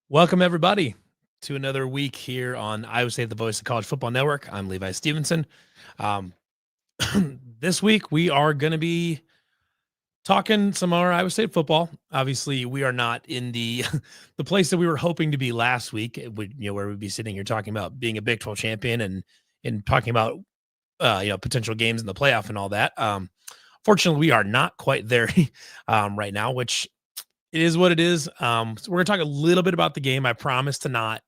Welcome, everybody, to another week here on Iowa State, the Voice of College Football Network. I'm Levi Stevenson. Um, this week, we are going to be talking some more Iowa State football. Obviously, we are not in the the place that we were hoping to be last week. Where we'd be sitting here talking about being a Big 12 champion and talking about potential games in the playoff and all that. Fortunately, we are not quite there right now, which it is what it is. So we're gonna talk a little bit about the game. I promise to not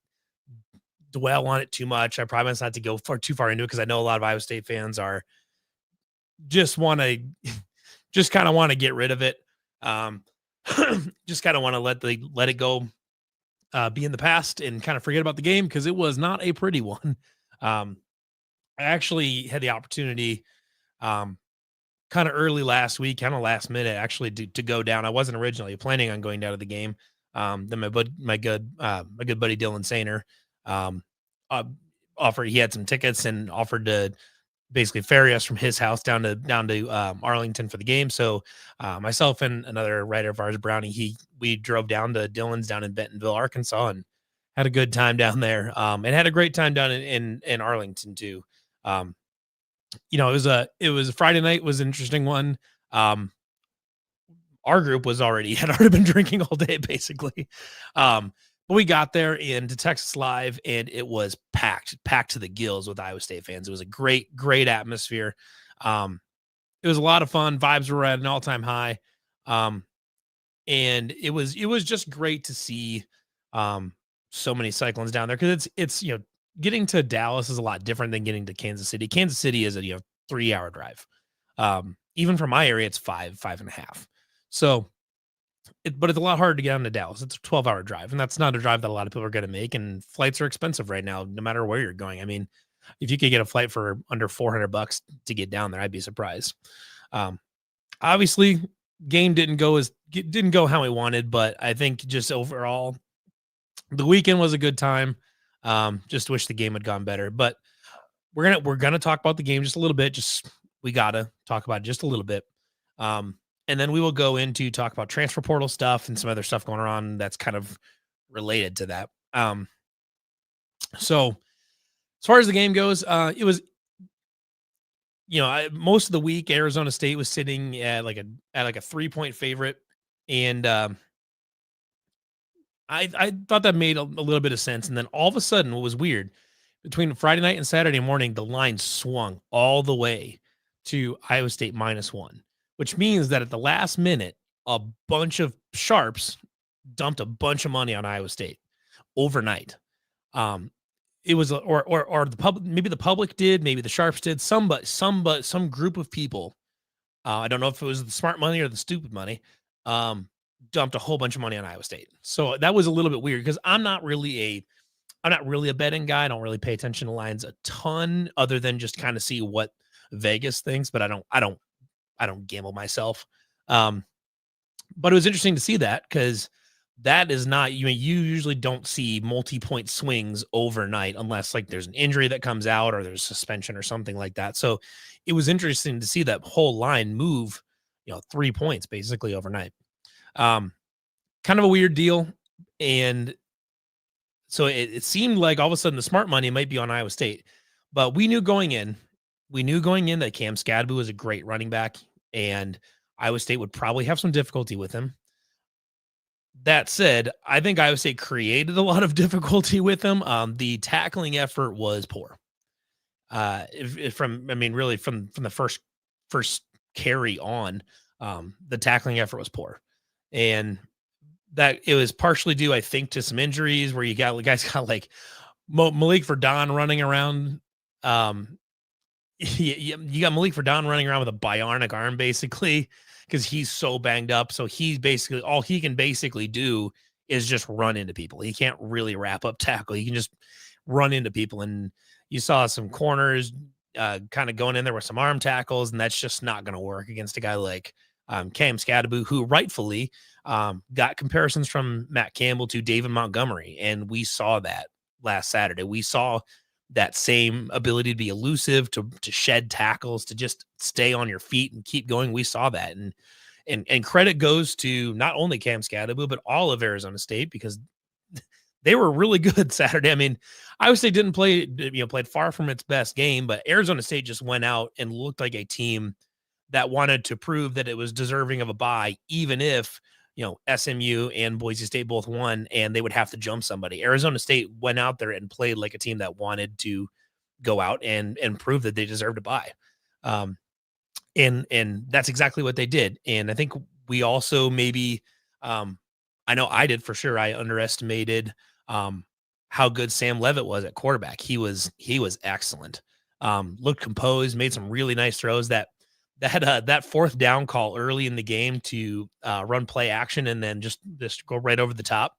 dwell on it too much. I promise not to go too far into it because I know a lot of Iowa State fans are just want to just kind of want to get rid of it. Um, just kind of want to let it go, be in the past, and kind of forget about the game because it was not a pretty one. I actually had the opportunity, kind of early last week, kind of last minute, actually to go down. I wasn't originally planning on going down to the game. Then my good buddy Dylan Sainer, um, uh, offered. He had some tickets and offered to basically ferry us from his house down to Arlington for the game. So myself and another writer of ours, Brownie, we drove down to Dylan's down in Bentonville, Arkansas, and had a good time down there. And had a great time down in Arlington too. Um, it was a Friday night, was an interesting one. Um, our group had already been drinking all day basically. But we got there into Texas Live and it was packed to the gills with Iowa State fans. It was a great atmosphere. It was a lot of fun. Vibes were at an all-time high. And it was just great to see so many Cyclones down there because it's getting to Dallas is a lot different than getting to Kansas City. Kansas City is a 3-hour drive. Even from my area, it's 5.5. So, but it's a lot harder to get down to Dallas. It's a 12-hour drive, and that's not a drive that a lot of people are going to make. And flights are expensive right now, no matter where you're going. I mean, if you could get a flight for under $400 to get down there, I'd be surprised. Obviously, game didn't go how we wanted, but I think just overall, the weekend was a good time. Just wish the game had gone better, but we're gonna talk about the game just a little bit. We gotta talk about it just a little bit. And then we will go into talk about transfer portal stuff and some other stuff going on that's kind of related to that. So as far as the game goes, it was, most of the week Arizona State was sitting at like a 3-point favorite, and I thought that made a little bit of sense. And then all of a sudden, what was weird, between Friday night and Saturday morning, the line swung all the way to Iowa State -1, which means that at the last minute, a bunch of sharps dumped a bunch of money on Iowa State overnight. Um, it was or the public, maybe the public did, maybe the sharps did, some group of people. I don't know if it was the smart money or the stupid money. Dumped a whole bunch of money on Iowa State. So that was a little bit weird because I'm not really a betting guy. I don't really pay attention to lines a ton other than just kind of see what Vegas thinks, but I don't gamble myself. But it was interesting to see that because that is not, you usually don't see multi-point swings overnight unless like there's an injury that comes out or there's suspension or something like that. So it was interesting to see that whole line move, 3 points basically overnight. Kind of a weird deal. And so it seemed like all of a sudden the smart money might be on Iowa State, but we knew going in that Cam Skadbu was a great running back and Iowa State would probably have some difficulty with him. That said, I think Iowa State created a lot of difficulty with him. The tackling effort was poor. Really from the first carry on, the tackling effort was poor. And that it was partially due, I think, to some injuries where guys got like Malik Verdon running around. You got Malik Verdon running around with a bionic arm basically because he's so banged up. So he's basically all he can basically do is just run into people. He can't really wrap up tackle. He can just run into people. And you saw some corners kind of going in there with some arm tackles, and that's just not going to work against a guy like Cam Skadbu, who rightfully got comparisons from Matt Campbell to David Montgomery. And we saw that last Saturday. We saw that same ability to be elusive, to shed tackles, to just stay on your feet and keep going. We saw that. And credit goes to not only Cam Skadbu, but all of Arizona State, because they were really good Saturday. I mean, Iowa State didn't play, played far from its best game, but Arizona State just went out and looked like a team that wanted to prove that it was deserving of a bye, even if, SMU and Boise State both won and they would have to jump somebody. Arizona State went out there and played like a team that wanted to go out and prove that they deserved a bye. And that's exactly what they did. And I think we also maybe, I know I did for sure. I underestimated how good Sam Levitt was at quarterback. He was excellent. Looked composed, made some really nice throws. That fourth down call early in the game to run play action and then just go right over the top.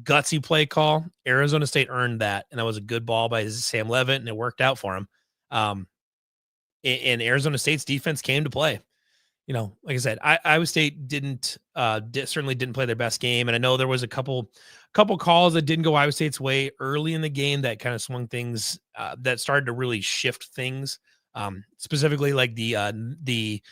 Gutsy play call. Arizona State earned that, and that was a good ball by Sam Levitt, and it worked out for him. And Arizona State's defense came to play. Like I said, Iowa State certainly didn't play their best game, and I know there was a couple calls that didn't go Iowa State's way early in the game that kind of swung things, that started to really shift things. Specifically, like the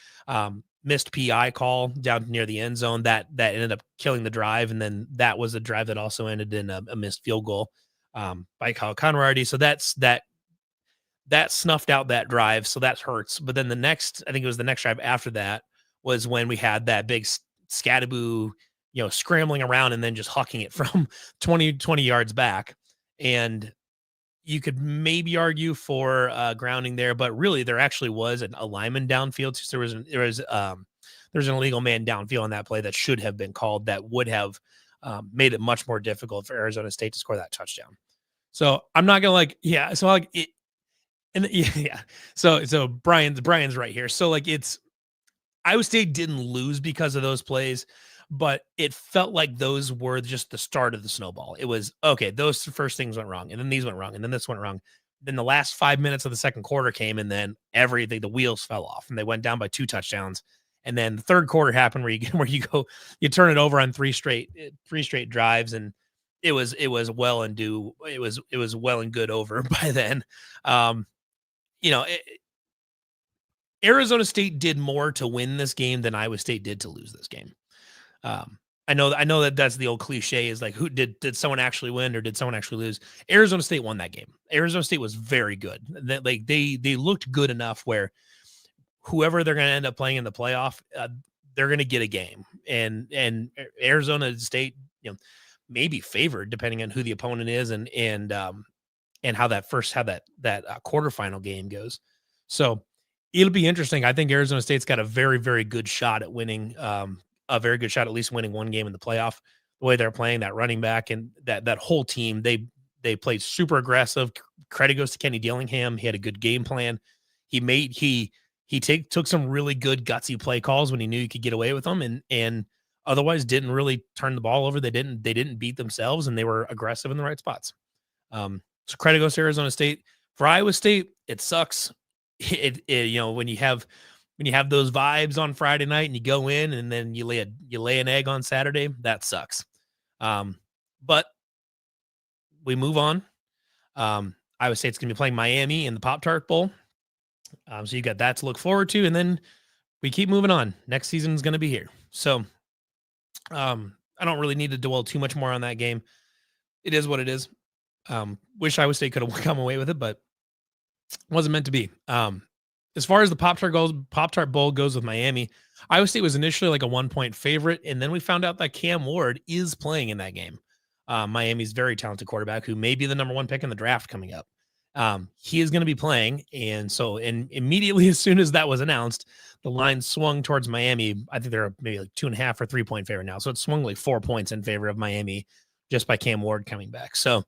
missed PI call down near the end zone that ended up killing the drive, and then that was a drive that also ended in a missed field goal by Kyle Conrady. So that snuffed out that drive, so that hurts. But then I think it was the next drive after that was when we had that big Scadaboo, scrambling around and then just hucking it from 20 yards back. And you could maybe argue for grounding there, but really there actually was a lineman downfield. So there's an illegal man downfield on that play that should have been called, that would have made it much more difficult for Arizona State to score that touchdown. So I'm not gonna it. And yeah, so Brian's right here. So it's Iowa State didn't lose because of those plays, but it felt like those were just the start of the snowball. It was okay. Those first things went wrong, and then these went wrong, and then this went wrong. Then the last 5 minutes of the second quarter came, and then the wheels fell off, and they went down by 2 touchdowns. And then the third quarter happened where you turn it over on three straight drives, and it was well and due. It was well and good over by then. Arizona State did more to win this game than Iowa State did to lose this game. I know that that's the old cliche, is like, who did someone actually win or did someone actually lose? Arizona State won that game. Arizona State was very good. They looked good enough where whoever they're going to end up playing in the playoff, they're going to get a game. And Arizona State, maybe favored depending on who the opponent is and how that quarterfinal game goes. So it'll be interesting. I think Arizona State's got a very, very good shot at winning, a very good shot at least winning one game in the playoff. The way they're playing, that running back and that whole team, they played super aggressive. Credit goes to Kenny Dillingham. He had a good game plan. He took some really good gutsy play calls when he knew he could get away with them, and otherwise didn't really turn the ball over. They didn't beat themselves, and they were aggressive in the right spots. So credit goes to Arizona State. For Iowa State, it sucks. When you have those vibes on Friday night and you go in and then you lay an egg on Saturday, that sucks. But we move on. Iowa State's going to be playing Miami in the Pop Tart Bowl. So you got that to look forward to, and then we keep moving on. Next season is going to be here. So I don't really need to dwell too much more on that game. It is what it is. Wish Iowa State could have come away with it, but wasn't meant to be. As far as the Pop Tart Bowl goes with Miami, Iowa State was initially like a 1-point favorite, and then we found out that Cam Ward is playing in that game. Miami's very talented quarterback who may be the number 1 pick in the draft coming up. He is going to be playing, and immediately as soon as that was announced, the line swung towards Miami. I think they're maybe like 2.5 or 3-point favorite now, so it swung like 4 points in favor of Miami just by Cam Ward coming back. So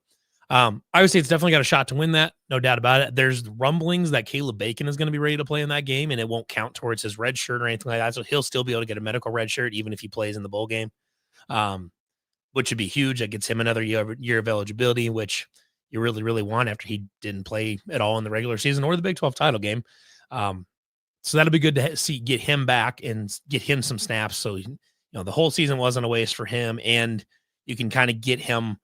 Iowa State's definitely got a shot to win that, no doubt about it. There's rumblings that Caleb Bacon is going to be ready to play in that game, and it won't count towards his red shirt or anything like that. So he'll still be able to get a medical red shirt even if he plays in the bowl game, which would be huge. That gets him another year of eligibility, which you really, really want after he didn't play at all in the regular season or the Big 12 title game. So that'll be good to get him back and get him some snaps. So, the whole season wasn't a waste for him, and you can kind of get him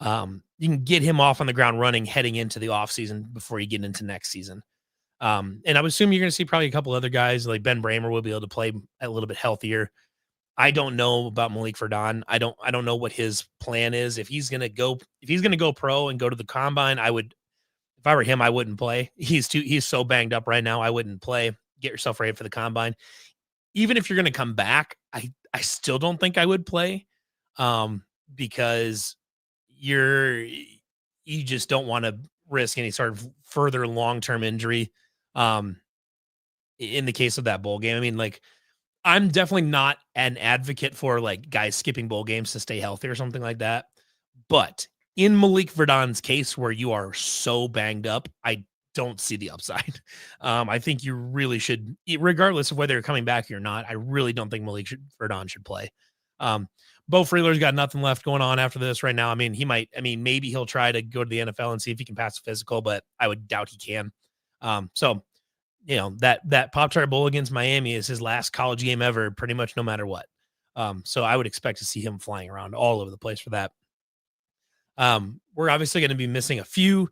off on the ground running heading into the offseason before you get into next season. And I would assume you're going to see probably a couple other guys like Ben Bramer will be able to play a little bit healthier. I don't know about Malik Verdon. I don't know what his plan is. If he's gonna go pro and go to the combine, I would if I were him, I wouldn't play. He's so banged up right now. I wouldn't play. Get yourself ready for the combine. Even if you're gonna come back, I still don't think I would play. Because you're you just don't want to risk any sort of further long-term injury. Um, in the case of that bowl game. I mean, like I'm definitely not an advocate for like guys skipping bowl games to stay healthy or something like that. But in Malik Verdon's case, where you are so banged up, I don't see the upside. I think you really should, regardless of whether you're coming back or not. I really don't think Verdon should play. Um, Bo Freeler's got nothing left going on after this right now. I mean, he might. I mean, maybe he'll try to go to the NFL and see if he can pass a physical, but I would doubt he can. So that Pop Tart Bowl against Miami is his last college game ever, pretty much no matter what. So I would expect to see him flying around all over the place for that. We're obviously going to be missing a few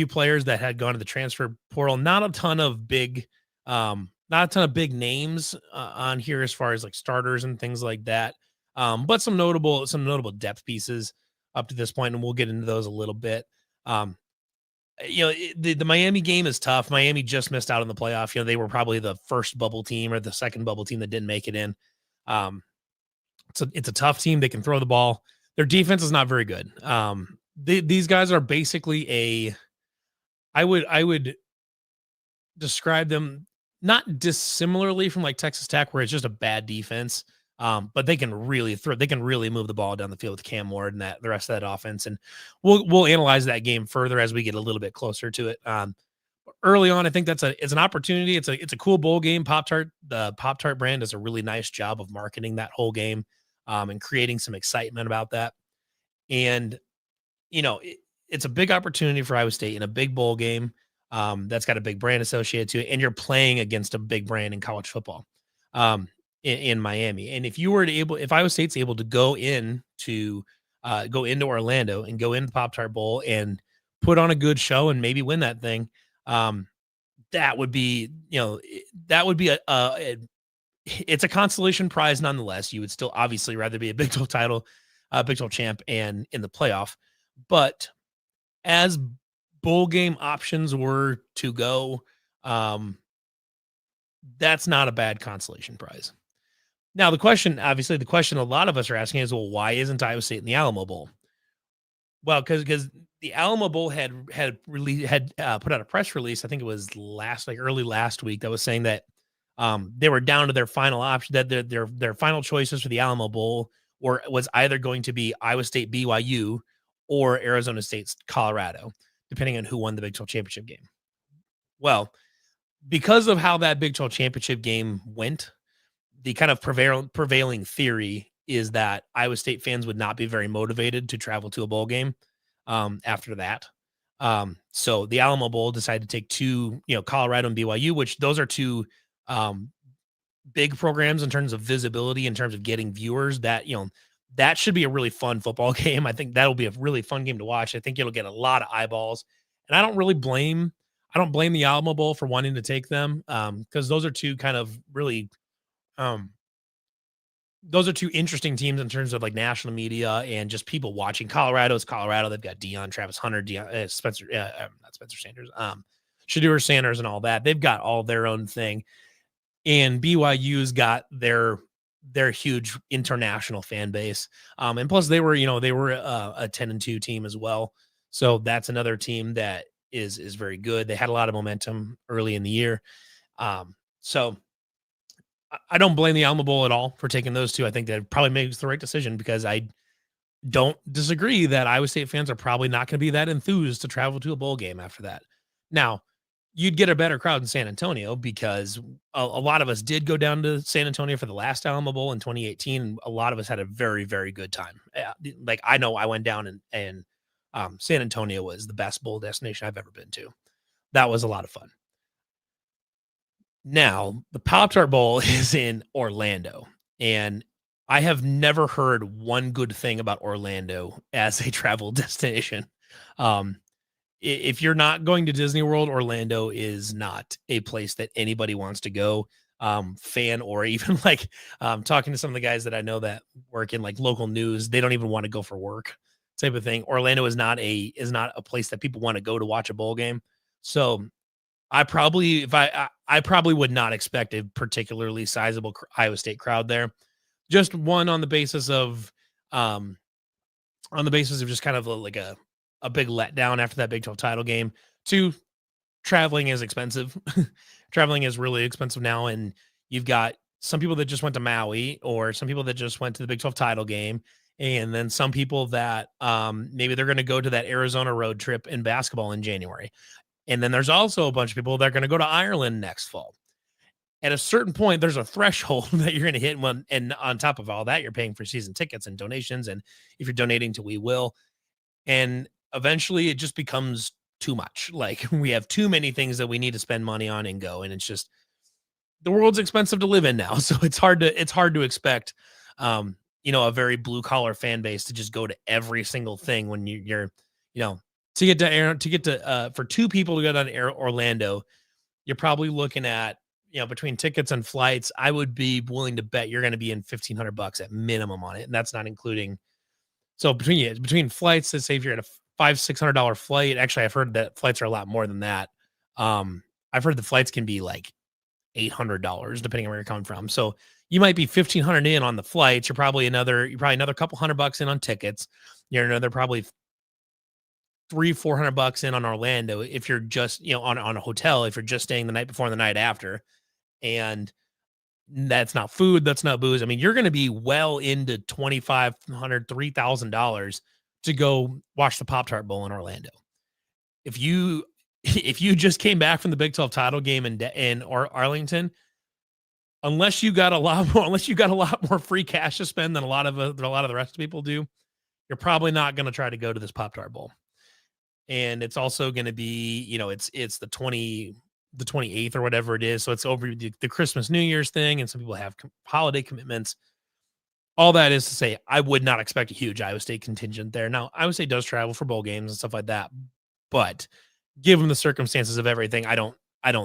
players that had gone to the transfer portal. Not a ton of big names on here as far as like starters and things like that. But some notable depth pieces up to this point, and we'll get into those a little bit. Um, the Miami game is tough. Miami just missed out on the playoff. They were probably the first bubble team or the second bubble team that didn't make it in. Um, it's a tough team. They can throw the ball. Their defense is not very good. These guys are basically I would describe them not dissimilarly from like Texas Tech, where it's just a bad defense. But they can really move the ball down the field with Cam Ward and the rest of that offense. And we'll analyze that game further as we get a little bit closer to it. Early on, I think it's an opportunity. It's a cool bowl game. The Pop Tart brand does a really nice job of marketing that whole game, and creating some excitement about that. And it's a big opportunity for Iowa State in a big bowl game, that's got a big brand associated to it, and you're playing against a big brand in college football, in Miami. And if Iowa State's able to go into Orlando and go into the Pop Tart Bowl and put on a good show and maybe win that thing, that would be it's a consolation prize nonetheless. You would still obviously rather be a Big 12 title, Big 12 champ, and in the playoff. But as bowl game options were to go, that's not a bad consolation prize. Now, the question a lot of us are asking is, well, why isn't Iowa State in the Alamo Bowl? Well, because the Alamo Bowl had put out a press release. I think it was early last week, that was saying that they were down to their final option, that their final choices for the Alamo Bowl was either going to be Iowa State BYU or Arizona State's Colorado, depending on who won the Big 12 championship game. Well, because of how that Big 12 championship game went, the kind of prevailing theory is that Iowa State fans would not be very motivated to travel to a bowl game after that. So the Alamo Bowl decided to take two, Colorado and BYU, which those are two big programs in terms of visibility, in terms of getting viewers. That should be a really fun football game. I think that'll be a really fun game to watch. I think it'll get a lot of eyeballs, and I don't blame the Alamo Bowl for wanting to take them, because those are two kind of really those are two interesting teams in terms of like national media and just people watching. Colorado's Colorado. They've got Travis Hunter, Spencer, not Spencer Sanders, Shedeur Sanders, and all that. They've got all their own thing, and BYU's got their huge international fan base. And plus they were a 10-2 team as well. So that's another team that is very good. They had a lot of momentum early in the year. So I don't blame the Alamo Bowl at all for taking those two. I think that probably makes the right decision, because I don't disagree that Iowa State fans are probably not going to be that enthused to travel to a bowl game after that. Now, you'd get a better crowd in San Antonio, because a lot of us did go down to San Antonio for the last Alamo Bowl in 2018. And a lot of us had a very, very good time. Like, I know I went down and San Antonio was the best bowl destination I've ever been to. That was a lot of fun. Now, the Pop Tart Bowl is in Orlando, and I have never heard one good thing about Orlando as a travel destination. If you're not going to Disney World, Orlando is not a place that anybody wants to go. fan, or even like talking to some of the guys that I know that work in like local news, they don't even want to go for work type of thing. Orlando is not a place that people want to go to watch a bowl game. So I probably if I probably would not expect a particularly sizable Iowa State crowd there. Just one um on the basis of just kind of like a big letdown after that Big 12 title game. Two, traveling is expensive. Traveling is really expensive now, and you've got some people that just went to Maui, or some people that just went to the Big 12 title game, and then some people that maybe they're going to go to that Arizona road trip in basketball in January. And then there's also a bunch of people that are going to go to Ireland next fall. At a certain point, there's a threshold that you're going to hit. And on top of all that, you're paying for season tickets and donations. And if you're donating to We Will, and eventually it just becomes too much. Like, we have too many things that we need to spend money on and go. And it's just, the world's expensive to live in now. So it's hard to expect, a very blue collar fan base to just go to every single thing when you're, you know, for two people to go down to Orlando, you're probably looking at, between tickets and flights, I would be willing to bet you're going to be in $1,500 at minimum on it. And that's not including, so between flights, let's say if you're at a $500-$600 flight, actually, I've heard that flights are a lot more than that. I've heard the flights can be like $800 depending on where you're coming from. So you might be 1,500 in on the flights. You're probably another couple $100 in on tickets. You're another probably $300-$400 in on Orlando if you're just, on a hotel, if you're just staying the night before and the night after. And that's not food, that's not booze. I mean, you're going to be well into $2,500-$3,000 to go watch the Pop Tart Bowl in Orlando. If you just came back from the Big 12 title game in Arlington, unless you got a lot more free cash to spend than a lot of the rest of people do, you're probably not going to try to go to this Pop Tart Bowl. And it's also going to be, it's the 28th or whatever it is. So it's over the Christmas, New Year's thing. And some people have holiday commitments. All that is to say, I would not expect a huge Iowa State contingent there. Now, Iowa State does travel for bowl games and stuff like that, but given the circumstances of everything, I don't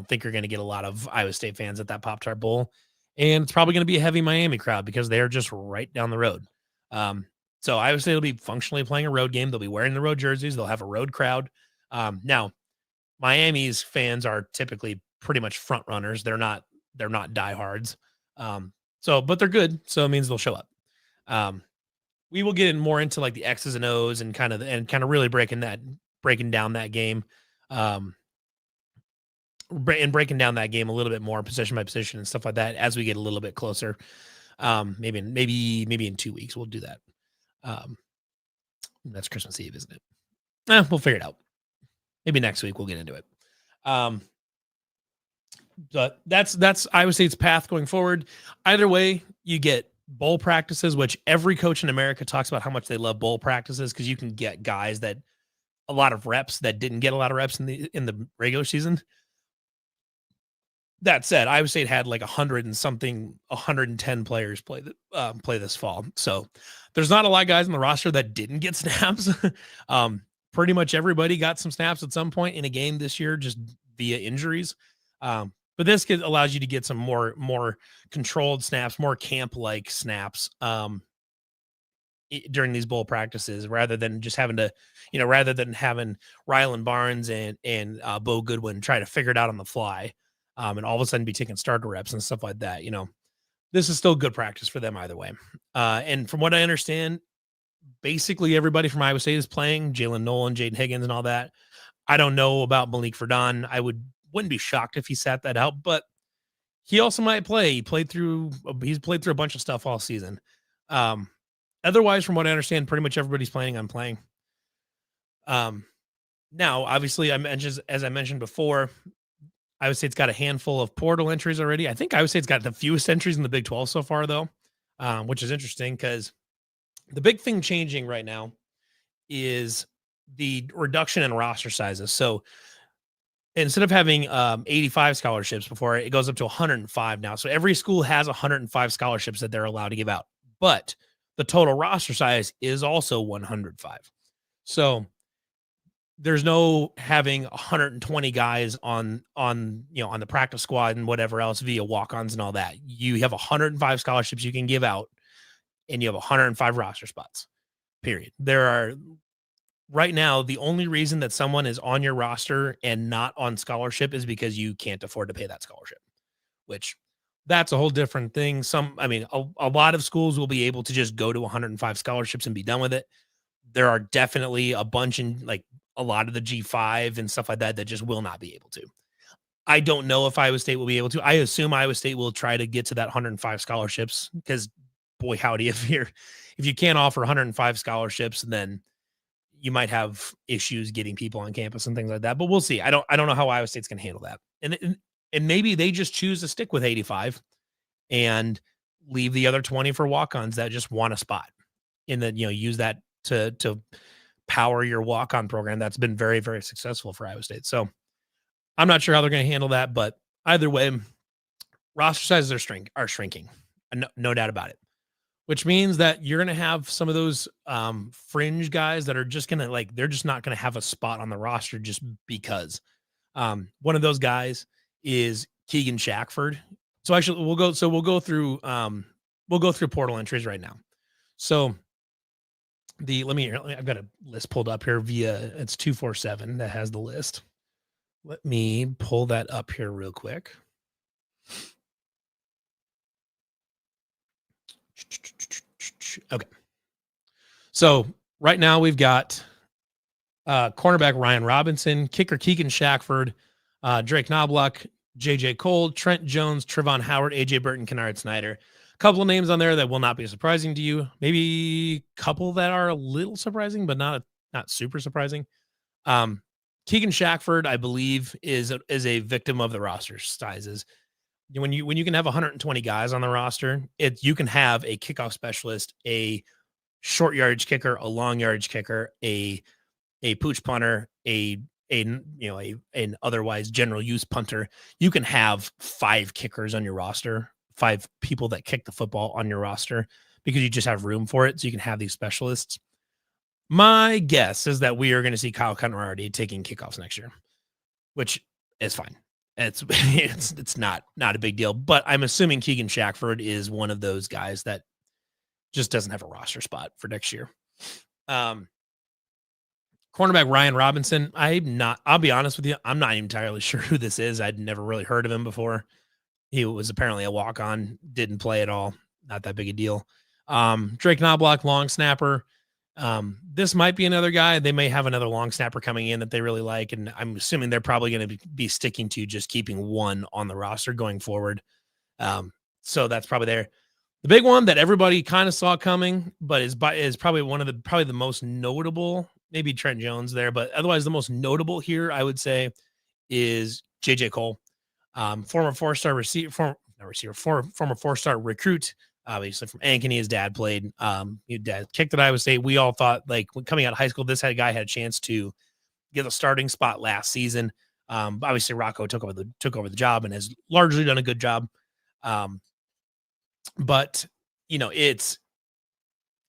think you're going to get a lot of Iowa State fans at that Pop Tart Bowl. And it's probably going to be a heavy Miami crowd because they're just right down the road. So Iowa State will be functionally playing a road game. They'll be wearing the road jerseys. They'll have a road crowd. Now, Miami's fans are typically pretty much front runners. They're not diehards. But they're good. So it means they'll show up. We will get more into like the X's and O's and kind of really breaking down that game. And breaking down that game a little bit more position by position and stuff like that as we get a little bit closer. Maybe in 2 weeks we'll do that. That's Christmas Eve, isn't it? We'll figure it out. Maybe next week we'll get into it. But that's Iowa State's path going forward. Either way, you get bowl practices, which every coach in America talks about how much they love bowl practices because you can get guys that a lot of reps that didn't get a lot of reps in the regular season. That said, Iowa State had like 110 players play this fall. So there's not a lot of guys on the roster that didn't get snaps. Pretty much everybody got some snaps at some point in a game this year, just via injuries. But this allows you to get some more controlled snaps, more camp-like snaps during these bowl practices, rather than just having to, rather than having Rylan Barnes and Bo Goodwin try to figure it out on the fly. And all of a sudden be taking starter reps and stuff like that. This is still good practice for them either way. And from what I understand, basically everybody from Iowa State is playing. Jalen Nolan, Jaden Higgins, and all that. I don't know about Malik Verdon. I wouldn't be shocked if he sat that out, but he also might play. He's played through a bunch of stuff all season. Otherwise, from what I understand, pretty much everybody's planning on playing. Now, obviously, as I mentioned before, Iowa State's got a handful of portal entries already. I think Iowa State's got the fewest entries in the Big 12 so far, though, which is interesting because the big thing changing right now is the reduction in roster sizes. So instead of having 85 scholarships before, it goes up to 105 now. So every school has 105 scholarships that they're allowed to give out. But the total roster size is also 105. So there's no having 120 guys on the practice squad and whatever else via walk-ons and all that. You have 105 scholarships you can give out, and you have 105 roster spots. Period. There are right now, the only reason that someone is on your roster and not on scholarship is because you can't afford to pay that scholarship, which that's a whole different thing. A lot of schools will be able to just go to 105 scholarships and be done with it. There are definitely a bunch in like a lot of the G5 and stuff like that that just will not be able to. I don't know if Iowa State will be able to. I assume Iowa State will try to get to that 105 scholarships because boy, howdy, if you can't offer 105 scholarships, then you might have issues getting people on campus and things like that. But we'll see. I don't know how Iowa State's going to handle that. And maybe they just choose to stick with 85 and leave the other 20 for walk-ons that just want a spot. And then, use that to power your walk-on program that's been very, very successful for Iowa State. So I'm not sure how they're going to handle that, but either way, roster sizes are shrinking. No doubt about it. Which means that you're going to have some of those fringe guys that are just going to they're just not going to have a spot on the roster just because. One of those guys is Keegan Shackford. So actually we'll go through portal entries right now. So I've got a list pulled up here it's 247 that has the list. Let me pull that up here real quick. Okay. So right now we've got cornerback Ryan Robinson, kicker Keegan Shackford, Drake Knobloch, JJ Cole, Trent Jones, Trevon Howard, AJ Burton, Kennard Snyder. A couple of names on there that will not be surprising to you. Maybe a couple that are a little surprising, but not super surprising. Keegan Shackford, I believe, is a victim of the roster sizes. When you can have 120 guys on the roster, you can have a kickoff specialist, a short yardage kicker, a long yardage kicker, a pooch punter, an otherwise general use punter. You can have 5 kickers on your roster, 5 people that kick the football on your roster because you just have room for it. So you can have these specialists. My guess is that we are going to see Kyle Conradi taking kickoffs next year, which is fine. It's not a big deal, but I'm assuming Keegan Shackford is one of those guys that just doesn't have a roster spot for next year. Cornerback Ryan Robinson, I'll be honest with you, I'm not entirely sure who this is. I'd never really heard of him before. He was apparently a walk-on, didn't play at all. Not that big a deal. Drake Knobloch, long snapper. This might be another guy. They may have another long snapper coming in that they really like, and I'm assuming they're probably going to be sticking to just keeping one on the roster going forward. So that's probably there. The big one that everybody kind of saw coming, but is probably the most notable. Maybe Trent Jones there, but otherwise the most notable here, I would say, is JJ Cole, former 4-star former 4-star recruit. Obviously from Ankeny, his dad played. His dad kicked at Iowa State. We all thought when coming out of high school, this guy had a chance to get a starting spot last season. Obviously Rocco took over the job and has largely done a good job. But it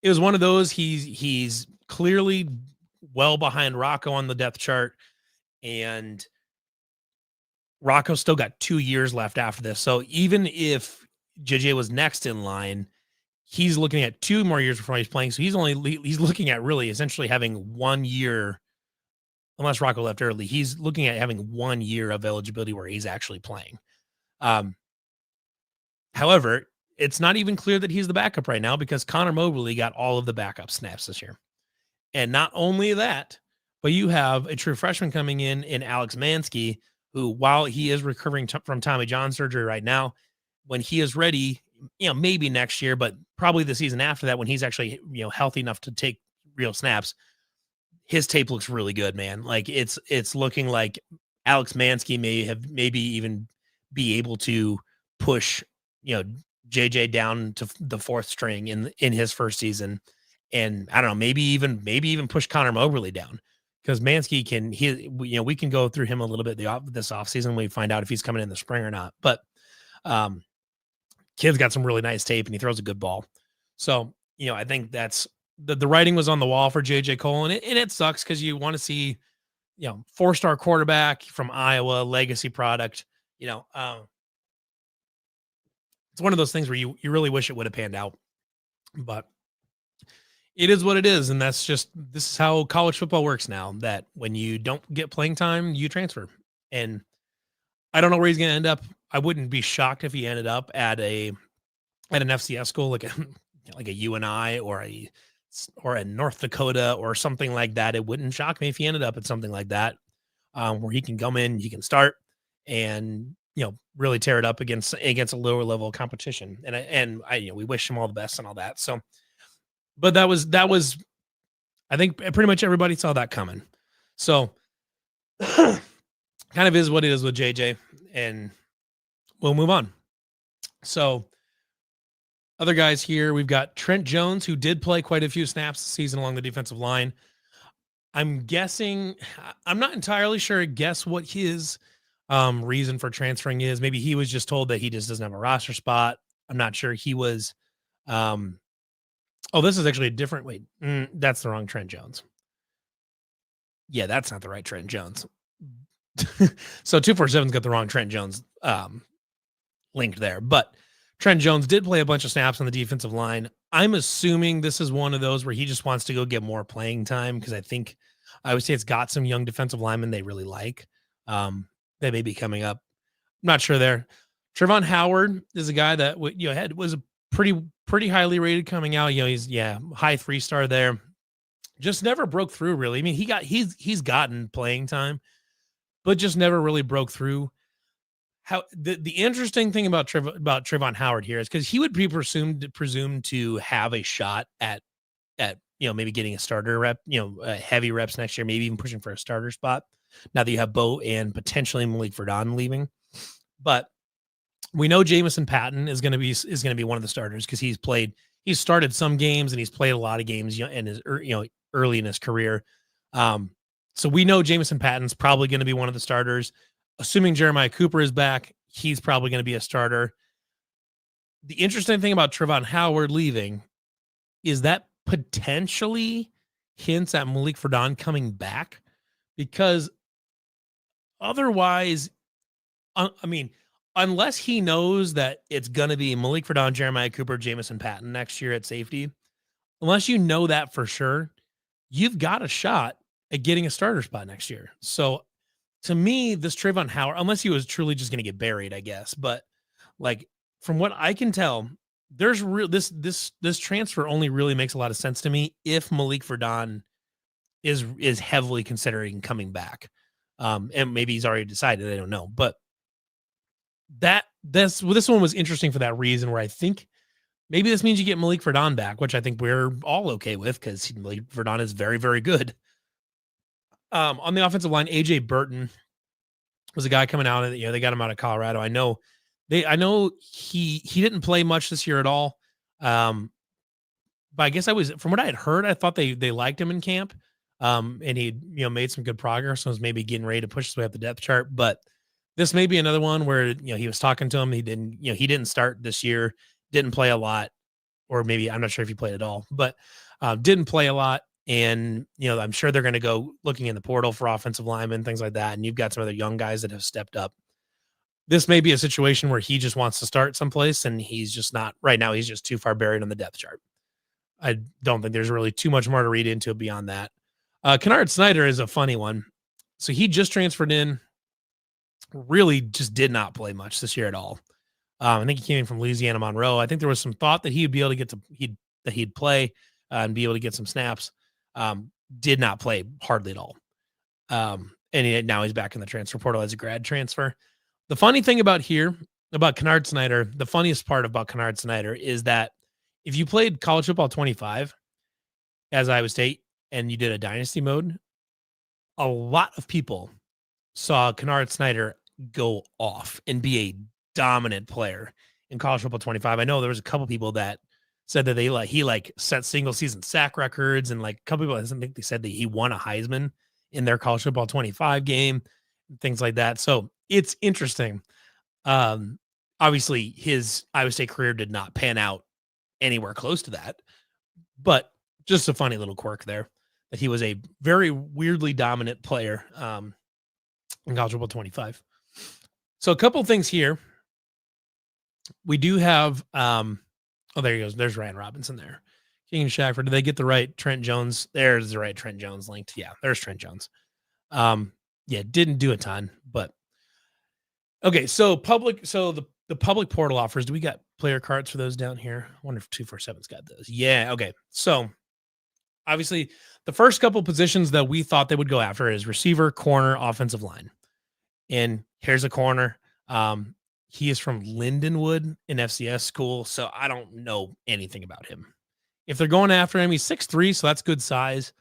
was one of those. He's clearly well behind Rocco on the depth chart, and Rocco still got 2 years left after this. So even if JJ was next in line, he's looking at 2 more years before he's playing. So he's looking at really essentially having 1 year, unless Rocco left early, he's looking at having 1 year of eligibility where he's actually playing. However, it's not even clear that he's the backup right now because Connor Mobley got all of the backup snaps this year. And not only that, but you have a true freshman coming in Alex Mansky, who, while he is recovering from Tommy John surgery right now, when he is ready, maybe next year, but probably the season after that, when he's actually, healthy enough to take real snaps, his tape looks really good, man. Like it's looking like Alex Mansky maybe even be able to push, JJ down to the 4th string in his first season. And I don't know, maybe even push Connor Mobley down, because Mansky we can go through him a little bit this offseason. We find out if he's coming in the spring or not, but kid's got some really nice tape and he throws a good ball. So, I think that's the writing was on the wall for JJ Cole, and it sucks because you want to see 4-star quarterback from Iowa, legacy product. It's one of those things where you really wish it would have panned out, but it is what it is. And this is how college football works now, that when you don't get playing time, you transfer. And I don't know where he's going to end up. I wouldn't be shocked if he ended up at an FCS school, like a UNI or a North Dakota or something like that. It wouldn't shock me if he ended up at something like that, where he can come in, he can start, and really tear it up against a lower level competition. And I we wish him all the best and all that. So, but that was I think pretty much everybody saw that coming. So kind of is what it is with JJ, and we'll move on. So other guys here, we've got Trent Jones, who did play quite a few snaps this season along the defensive line. I'm not entirely sure. Guess what his reason for transferring is. Maybe he was just told that he just doesn't have a roster spot. I'm not sure. He was this is actually a different that's the wrong Trent Jones. Yeah, that's not the right Trent Jones. So 247's got the wrong Trent Jones linked there. But Trent Jones did play a bunch of snaps on the defensive line. I'm assuming this is one of those where he just wants to go get more playing time, because I would say it's got some young defensive linemen they really like. That may be coming up. I'm not sure there. Trevon Howard is a guy that was a pretty highly rated coming out. He's high 3-star there. Just never broke through really. I mean, he's gotten playing time, but just never really broke through. How the interesting thing about Trevon Howard here is because he would be presumed to have a shot at maybe getting a starter rep, heavy reps next year, maybe even pushing for a starter spot. Now that you have Bo and potentially Malik Verdon leaving, but we know Jamison Patton is going to be one of the starters because he's started some games and he's played a lot of games early in his career. So we know Jamison Patton's probably going to be one of the starters. Assuming Jeremiah Cooper is back, he's probably going to be a starter. The interesting thing about Trevon Howard leaving is that potentially hints at Malik Verdon coming back, because otherwise, unless he knows that it's going to be Malik Verdon, Jeremiah Cooper, Jamison Patton next year at safety, unless you know that for sure, you've got a shot at getting a starter spot next year. So to me, this Trevon Howard, unless he was truly just going to get buried, I guess, but like from what I can tell, there's this transfer only really makes a lot of sense to me if Malik Verdon is heavily considering coming back. And maybe he's already decided, I don't know, but this one was interesting for that reason, where I think maybe this means you get Malik Verdon back, which I think we're all okay with, because Malik Verdon is very, very good. On the offensive line, AJ Burton was a guy coming out, and they got him out of Colorado. I know he didn't play much this year at all. But I guess from what I had heard, I thought they liked him in camp. And he made some good progress, so was maybe getting ready to push his way up the depth chart. But this may be another one where he was talking to him. He didn't start this year, didn't play a lot, or maybe I'm not sure if he played at all, but didn't play a lot. And I'm sure they're going to go looking in the portal for offensive linemen, things like that. And you've got some other young guys that have stepped up. This may be a situation where he just wants to start someplace, and he's just not right now. He's just too far buried on the depth chart. I don't think there's really too much more to read into it beyond that. Kennard Snyder is a funny one. So he just transferred in, really just did not play much this year at all. I think he came in from Louisiana Monroe. I think there was some thought that he would be able to he'd play and be able to get some snaps. Did not play hardly at all. And now he's back in the transfer portal as a grad transfer. The funny thing about Kennard Snyder, the funniest part about Kennard Snyder is that if you played college football 25 as Iowa State and you did a dynasty mode, a lot of people saw Kennard Snyder go off and be a dominant player in college football 25. I know there was a couple people that said that he set single season sack records, and like a couple people, I think they said that he won a Heisman in their college football 25 game, things like that. So it's interesting. Obviously his Iowa State career did not pan out anywhere close to that, but just a funny little quirk there. that he was a very weirdly dominant player in College Football 25. So a couple things here. We do have oh, there he goes. There's Ryan Robinson there. King Shackford. Did they get the right Trent Jones? There's the right Trent Jones linked. Yeah, there's Trent Jones. Yeah, didn't do a ton, but okay. So the public portal offers. Do we got player cards for those down here? I wonder if 247's got those. Yeah. Okay. So obviously, the first couple positions that we thought they would go after is receiver, corner, offensive line. And here's a corner. He is from Lindenwood in FCS school, so I don't know anything about him. If they're going after him, he's 6'3", so that's good size.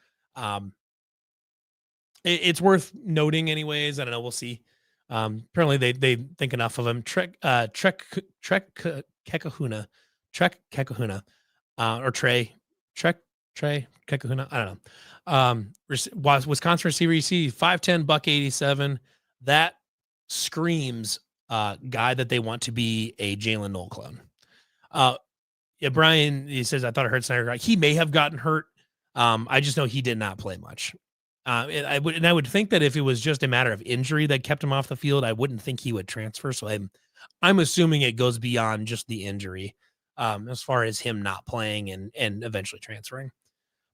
It's worth noting anyways. I don't know. We'll see. Apparently they think enough of him. Trek Kekahuna, or Trey Kekahuna. I don't know. Wisconsin receiver, you see 5'10", buck 87. That screams guy that they want to be a Jalen Noel clone. Yeah, Brian, he says, I thought I heard Snyder. He may have gotten hurt. I just know he did not play much. I would think that if it was just a matter of injury that kept him off the field, I wouldn't think he would transfer. So I'm assuming it goes beyond just the injury, as far as him not playing and eventually transferring.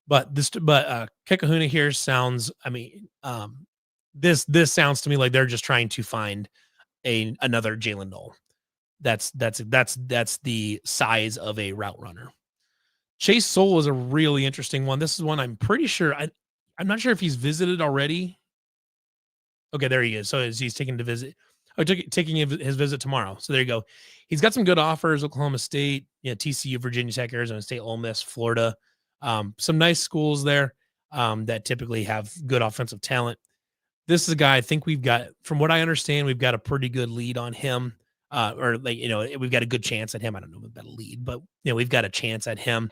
But Kekahuna here sounds. I mean, this sounds to me like they're just trying to find another Jalen Noel. That's the size of a route runner. Chase Soul is a really interesting one. This is one I'm pretty sure. I'm not sure if he's visited already. Okay, there he is. So he's taking to visit. Oh, taking his visit tomorrow. So there you go. He's got some good offers: Oklahoma State, TCU, Virginia Tech, Arizona State, Ole Miss, Florida. Some nice schools there that typically have good offensive talent. This is a guy I think we've got, from what I understand, we've got a pretty good lead on him. Or we've got a good chance at him. I don't know about a lead, but we've got a chance at him.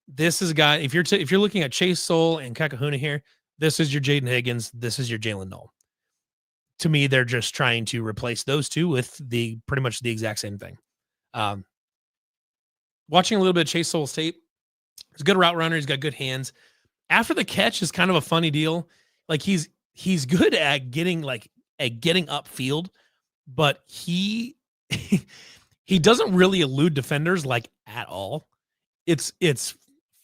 This is a guy. If you're looking at Chase Soul and Kekahuna here, this is your Jaden Higgins. This is your Jalen Noel. To me, they're just trying to replace those two with pretty much the exact same thing. Watching a little bit of Chase Soul's tape, he's a good route runner. He's got good hands. After the catch is kind of a funny deal. Like he's good at getting upfield, but he doesn't really elude defenders like at all. It's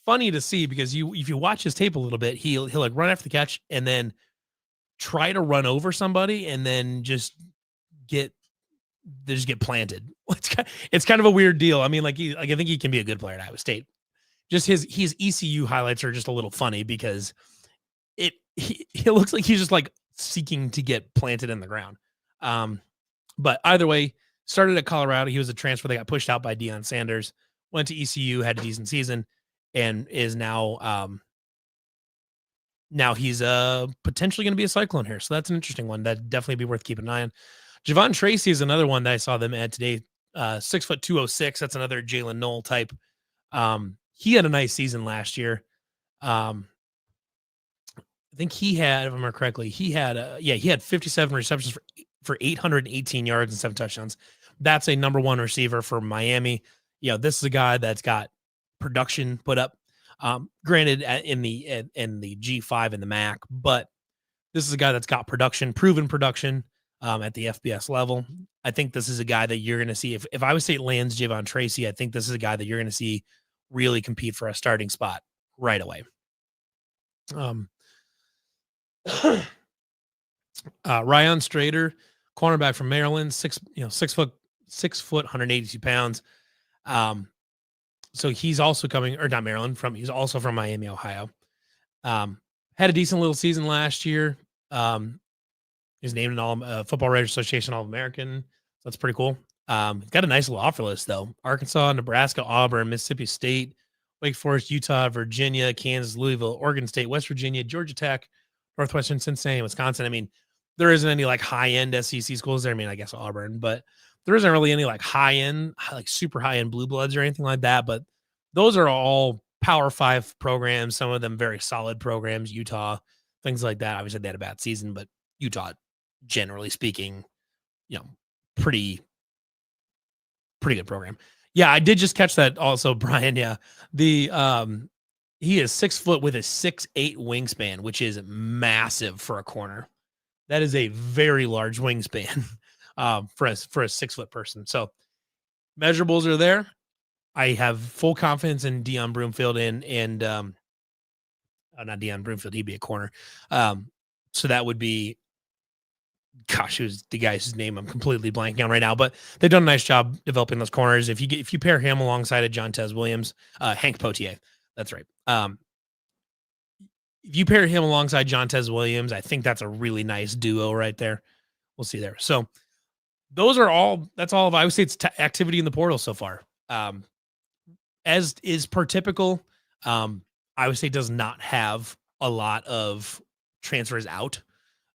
funny to see because if you watch his tape a little bit, he'll like run after the catch and then try to run over somebody and then just get planted. It's kind of a weird deal. I mean, I think he can be a good player at Iowa State. Just his ECU highlights are just a little funny because it looks like he's just like seeking to get planted in the ground. But either way, started at Colorado. He was a transfer that got pushed out by Deion Sanders, went to ECU, had a decent season, and is now he's potentially going to be a Cyclone here. So that's an interesting one. That'd definitely be worth keeping an eye on. Javon Tracy is another one that I saw them add today. 6'2", 206. That's another Jalen Noel type. He had a nice season last year. I think he had, if I remember correctly, he had 57 receptions for 818 yards and 7 touchdowns. That's a number one receiver for Miami. This is a guy that's got production put up. Granted, in the G5 and the MAC, but this is a guy that's got proven production at the FBS level. I think this is a guy that you're going to see. If Iowa State lands Javon Tracy, I think this is a guy that you're going to see really compete for a starting spot right away. Ryan Strader, cornerback from Maryland, 6 foot, 182 pounds. So he's also coming, or not Maryland, he's also from Miami, Ohio. Had a decent little season last year. He's named an Football Writers Association All-American. So that's pretty cool. Got a nice little offer list though. Arkansas, Nebraska, Auburn, Mississippi State, Wake Forest, Utah, Virginia, Kansas, Louisville, Oregon State, West Virginia, Georgia Tech, Northwestern, Cincinnati, Wisconsin. I mean, there isn't any like high-end SEC schools there. I mean, I guess Auburn, but there isn't really any like high-end, like super high-end blue bloods or anything like that. But those are all Power 5 programs, some of them very solid programs, Utah, things like that. Obviously, they had a bad season, but Utah, generally speaking, pretty good program. Yeah, I did just catch that also, Brian. Yeah. He is 6 foot with a 6'8" wingspan, which is massive for a corner. That is a very large wingspan for a 6 foot person. So measurables are there. I have full confidence in Dion Broomfield and not Dion Broomfield. He'd be a corner. So that would be, gosh, who's the guy's name I'm completely blanking on right now, but they've done a nice job developing those corners. If you pair him alongside of John Tez Williams, Hank Potier, that's right. If you pair him alongside John Tez Williams, I think that's a really nice duo right there. We'll see there. So that's all of Iowa State's activity in the portal so far. As is per typical, Iowa State does not have a lot of transfers out.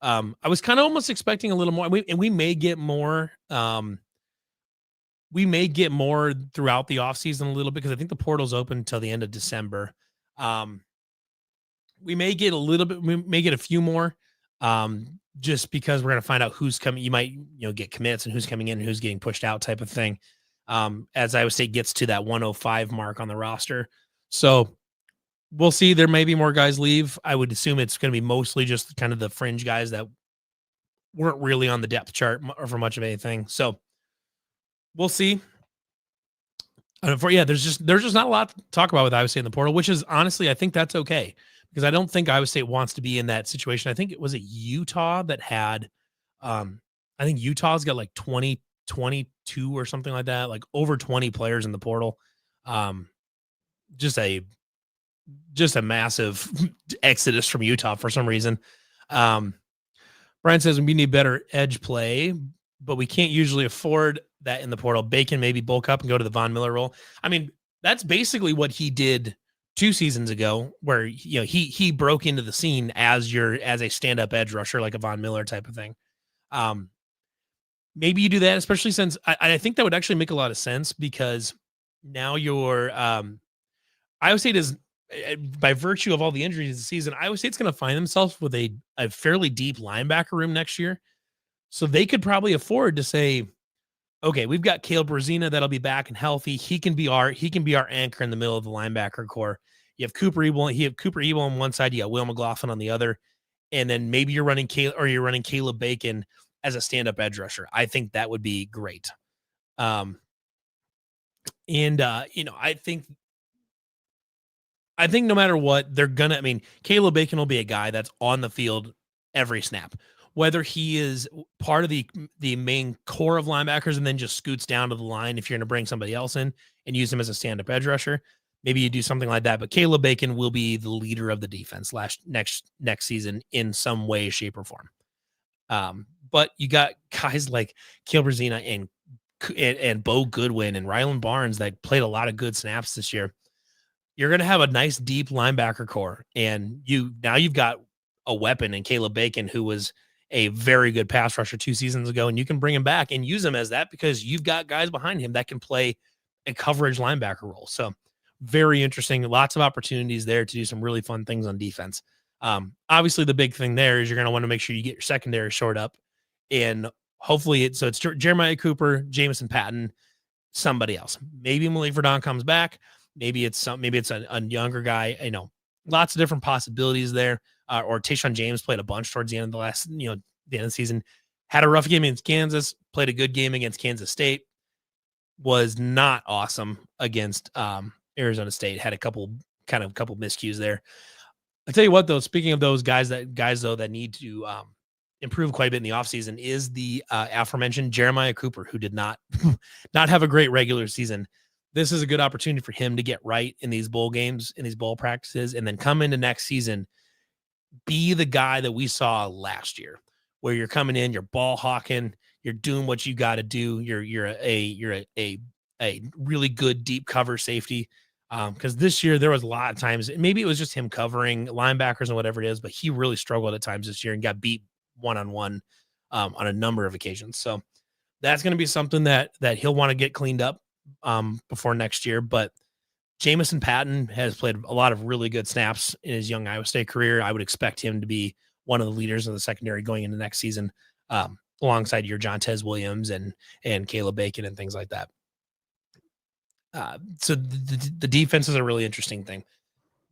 I was kind of almost expecting a little more, and we may get more. We may get more throughout the offseason a little bit because I think the portal's open until the end of December. We may get a little bit, we may get a few more, just because we're going to find out who's coming. You might, get commits and who's coming in and who's getting pushed out type of thing. As Iowa State gets to that 105 mark on the roster. So we'll see. There may be more guys leave. I would assume it's going to be mostly just kind of the fringe guys that weren't really on the depth chart or for much of anything. So we'll see. There's just not a lot to talk about with Iowa State in the portal, which is honestly, I think that's okay because I don't think Iowa State wants to be in that situation. I think it was Utah that had, I think Utah's got like 22 or something like that, like over 20 players in the portal. Just a massive exodus from Utah for some reason. Brian says we need better edge play, but we can't usually afford that in the portal. Bacon maybe bulk up and go to the Von Miller role. I mean, that's basically what he did 2 seasons ago, where he broke into the scene as a stand-up edge rusher, like a Von Miller type of thing. Maybe you do that, especially since I think that would actually make a lot of sense because now your Iowa State is, by virtue of all the injuries this season, Iowa State's going to find themselves with a fairly deep linebacker room next year. So they could probably afford to say, okay, we've got Caleb Rosina that'll be back and healthy. He can be our anchor in the middle of the linebacker core. You have Cooper Ebel on one side, you got Will McLaughlin on the other, and then maybe you're running Caleb Bacon as a stand-up edge rusher. I think that would be great. I think no matter what, Caleb Bacon will be a guy that's on the field every snap. Whether he is part of the main core of linebackers and then just scoots down to the line if you're going to bring somebody else in and use him as a stand-up edge rusher, maybe you do something like that. But Caleb Bacon will be the leader of the defense next season in some way, shape, or form. But you got guys like Caleb Rosina and Bo Goodwin and Rylan Barnes that played a lot of good snaps this year. You're going to have a nice deep linebacker core, and you've got a weapon in Caleb Bacon, who was a very good pass rusher 2 seasons ago, and you can bring him back and use him as that because you've got guys behind him that can play a coverage linebacker role. So very interesting. Lots of opportunities there to do some really fun things on defense. Obviously the big thing there is you're going to want to make sure you get your secondary shored up, and hopefully it's Jeremiah Cooper, Jamison Patton, somebody else. Maybe Malik Verdon comes back. Maybe it's a younger guy, lots of different possibilities there. Or Tayshaun James played a bunch towards the end of the end of the season, had a rough game against Kansas, played a good game against Kansas State, was not awesome against Arizona State, had a couple miscues there. I'll tell you what, though, speaking of those guys that need to improve quite a bit in the offseason is the aforementioned Jeremiah Cooper, who did not have a great regular season. This is a good opportunity for him to get right in these bowl games, in these bowl practices, and then come into next season, be the guy that we saw last year, where you're coming in, you're ball hawking, you're doing what you got to do. You're a really good deep cover safety. Because this year there was a lot of times, maybe it was just him covering linebackers and whatever it is, but he really struggled at times this year and got beat one-on-one on a number of occasions. So that's going to be something that he'll want to get cleaned up before next year. But Jamison Patton has played a lot of really good snaps in his young Iowa State career. I would expect him to be one of the leaders of the secondary going into next season, alongside your John Tez Williams and Caleb Bacon and things like that. So the defense is a really interesting thing.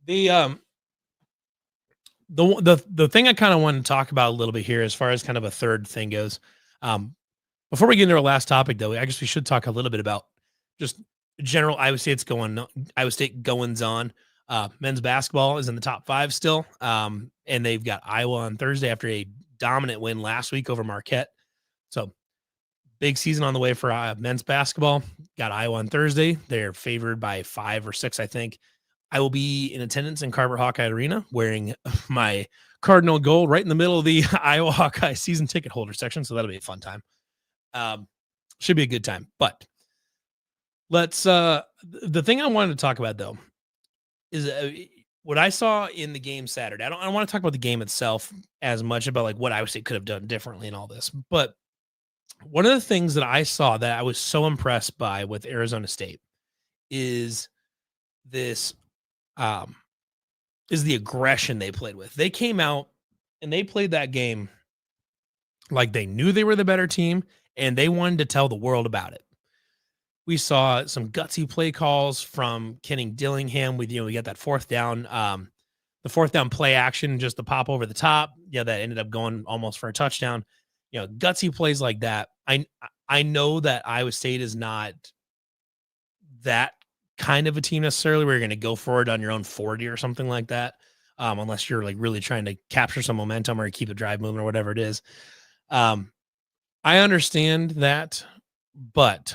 The the thing I kind of want to talk about a little bit here, as far as kind of a third thing goes. Um, Before we get into our last topic, though, I guess we should talk a little bit about just general Iowa State goings on. Men's basketball is in the top five still, and they've got Iowa on Thursday after a dominant win last week over Marquette. So big season on the way for men's basketball. Got Iowa on Thursday. They're favored by 5 or 6, I think. I will be in attendance in Carver Hawkeye Arena wearing my Cardinal gold right in the middle of the Iowa Hawkeye season ticket holder section. So that'll be a fun time. Um, should be a good time. But let's the thing I wanted to talk about though is what I saw in the game Saturday. I don't want to talk about the game itself as much about like what Iowa State could have done differently and all this. But one of the things that I saw that I was so impressed by with Arizona State is this um is the aggression they played with. They came out and they played that game like they knew they were the better team and they wanted to tell the world about it. We saw some gutsy play calls from Kenning Dillingham. We got that fourth down, the fourth down play action, just the pop over the top. Yeah, that ended up going almost for a touchdown. Gutsy plays like that. I know that Iowa State is not that kind of a team necessarily where you're going to go for it on your own 40 or something like that. Unless you're like really trying to capture some momentum or keep a drive moving or whatever it is. I understand that, but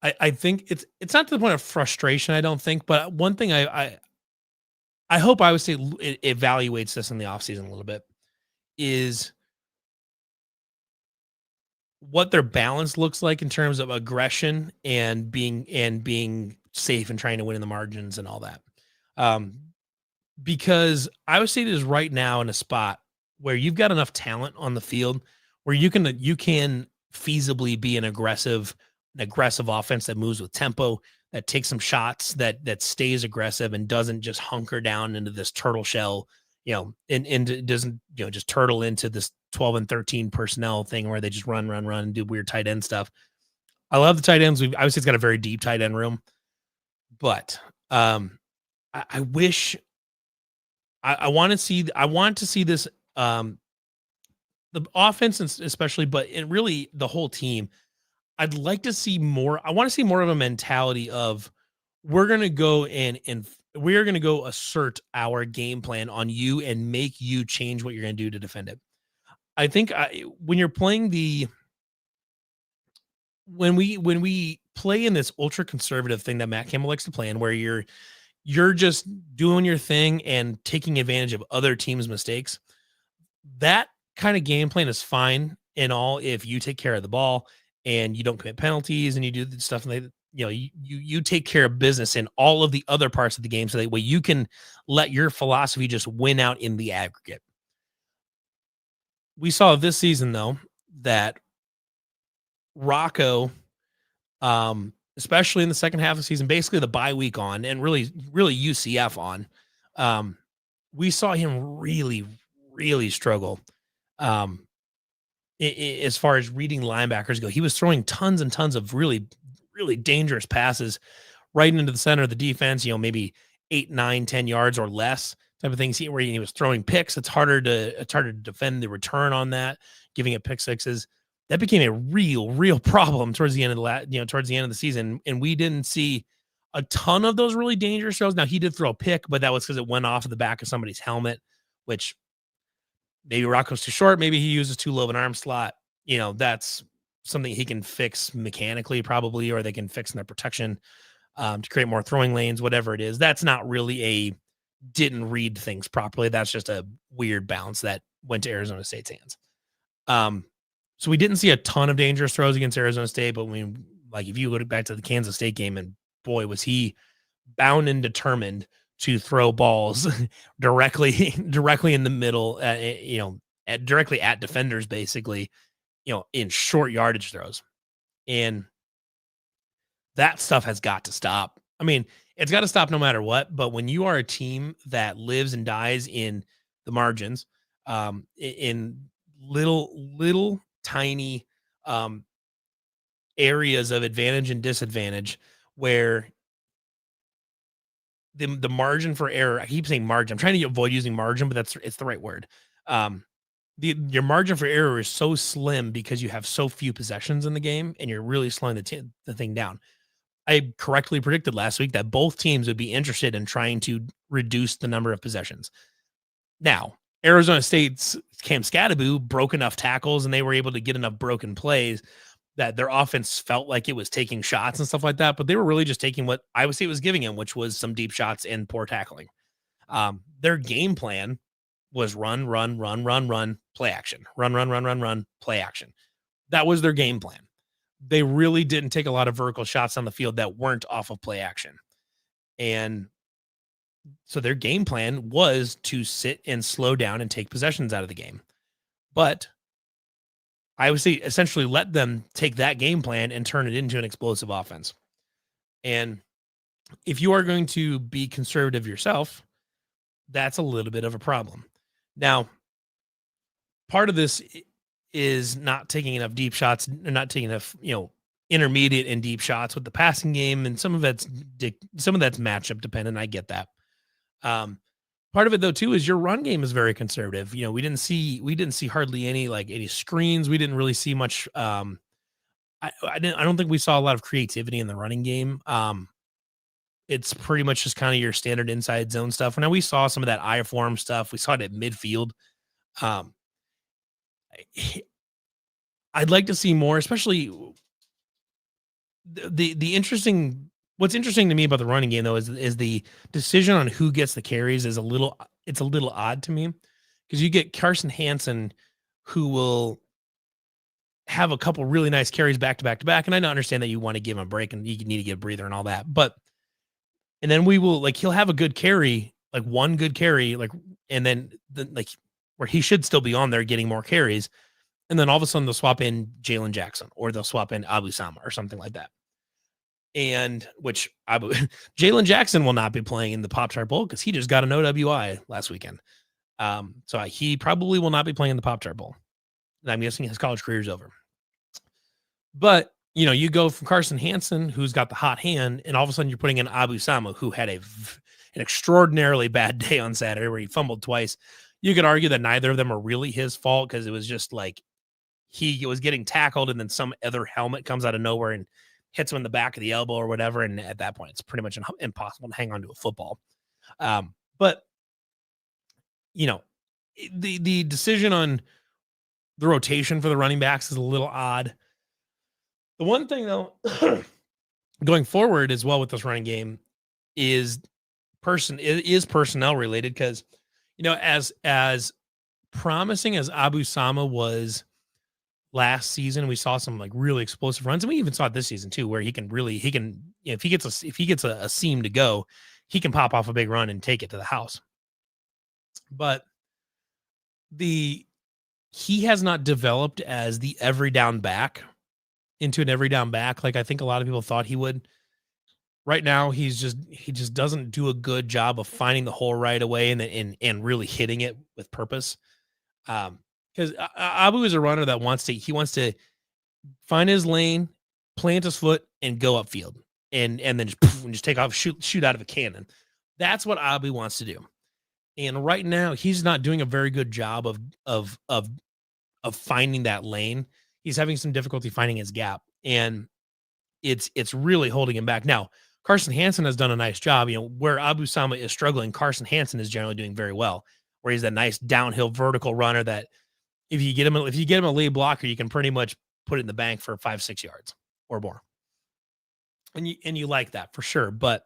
I think it's not to the point of frustration, I don't think, but one thing I hope Iowa State evaluates this in the offseason a little bit is what their balance looks like in terms of aggression and being safe and trying to win in the margins and all that. Because Iowa State is right now in a spot where you've got enough talent on the field where you can feasibly be an aggressive offense that moves with tempo, that takes some shots, that stays aggressive and doesn't just hunker down into this turtle shell, and doesn't, just turtle into this 12 and 13 personnel thing where they just run and do weird tight end stuff. I love the tight ends. Obviously it's got a very deep tight end room, but I wish I want to see this, the offense especially, but really the whole team. I'd like to see more. I want to see more of a mentality of we're going to go and we're going to go assert our game plan on you and make you change what you're going to do to defend it. I think when you're playing when we play in this ultra conservative thing that Matt Campbell likes to play in, where you're just doing your thing and taking advantage of other teams' mistakes, that kind of game plan is fine and all if you take care of the ball and you don't commit penalties and you do the stuff and you take care of business in all of the other parts of the game so that way you can let your philosophy just win out in the aggregate. We saw this season though that Rocco, especially in the second half of the season, basically the bye week on and really UCF on, we saw him really struggle. As far as reading linebackers go, he was throwing tons and tons of really dangerous passes right into the center of the defense, maybe 8, 9, 10 yards or less type of things where he was throwing picks. It's harder to defend the return on that, giving it pick sixes. That became a real problem towards the end of the season. And we didn't see a ton of those really dangerous throws. Now he did throw a pick, but that was because it went off of the back of somebody's helmet, which maybe Rocco's too short. Maybe he uses too low of an arm slot. That's something he can fix mechanically probably, or they can fix in their protection to create more throwing lanes, whatever it is. That's not really didn't read things properly. That's just a weird bounce that went to Arizona State's hands. So we didn't see a ton of dangerous throws against Arizona State, but if you go back to the Kansas State game, and boy, was he bound and determined to throw balls directly in the middle, directly at defenders, basically, in short yardage throws. And that stuff has got to stop. I mean, it's got to stop no matter what, but when you are a team that lives and dies in the margins, in little tiny areas of advantage and disadvantage where the margin for error. I keep saying margin. I'm trying to avoid using margin, but it's the right word. Um, your margin for error is so slim because you have so few possessions in the game, and you're really slowing the thing down. I correctly predicted last week that both teams would be interested in trying to reduce the number of possessions. Now, Arizona State's Cam Scadaboo broke enough tackles and they were able to get enough broken plays that their offense felt like it was taking shots and stuff like that, but they were really just taking what Iowa State was giving them, which was some deep shots and poor tackling. Their game plan was run, run, run, run, run, play action, run, run, run, run, run, play action. That was their game plan. They really didn't take a lot of vertical shots on the field that weren't off of play action. And so their game plan was to sit and slow down and take possessions out of the game. But I would say essentially let them take that game plan and turn it into an explosive offense. And if you are going to be conservative yourself, that's a little bit of a problem. Now, part of this is not taking enough deep shots, not taking enough, intermediate and deep shots with the passing game, and some of that's matchup dependent. I get that. Part of it though too is your run game is very conservative. We didn't see hardly any screens. We didn't really see much. I don't think we saw a lot of creativity in the running game. It's pretty much just kind of your standard inside zone stuff. Now we saw some of that I form stuff. We saw it at midfield. I'd like to see more, especially the interesting. What's interesting to me about the running game though is the decision on who gets the carries is a little odd to me, because you get Carson Hansen, who will have a couple really nice carries back to back to back, and I don't understand that you want to give him a break and you need to get a breather and all that, but and then he'll have a good carry, like one good carry, and then where he should still be on there getting more carries. And then all of a sudden they'll swap in Jalen Jackson or they'll swap in Abu Sama or something like that. And which Jalen Jackson will not be playing in the Pop Tart Bowl because he just got an OWI last weekend. So he probably will not be playing in the Pop Tart Bowl. And I'm guessing his college career is over. But, you go from Carson Hansen, who's got the hot hand, and all of a sudden you're putting in Abu Sama, who had an extraordinarily bad day on Saturday where he fumbled twice. You could argue that neither of them are really his fault because it was just like he was getting tackled and then some other helmet comes out of nowhere and hits him in the back of the elbow or whatever. And at that point, it's pretty much impossible to hang on to a football. But, the decision on the rotation for the running backs is a little odd. The one thing, though, going forward as well with this running game is personnel related because, as promising as Abu Sama was last season, we saw some really explosive runs, and we even saw it this season too, where if he gets a seam to go, he can pop off a big run and take it to the house. But he has not developed as the every down back into an every down back like I think a lot of people thought he would. Right now, he just doesn't do a good job of finding the hole right away and really hitting it with purpose. Because Abu is a runner that wants to find his lane, plant his foot, and go upfield, and then just take off, shoot out of a cannon. That's what Abu wants to do. And right now, he's not doing a very good job of finding that lane. He's having some difficulty finding his gap, and it's really holding him back. Now, Carson Hansen has done a nice job. Where Abu Sama is struggling, Carson Hansen is generally doing very well. Where he's that nice downhill vertical runner that if you get him a lead blocker, you can pretty much put it in the bank for 5-6 yards or more. And you like that for sure. But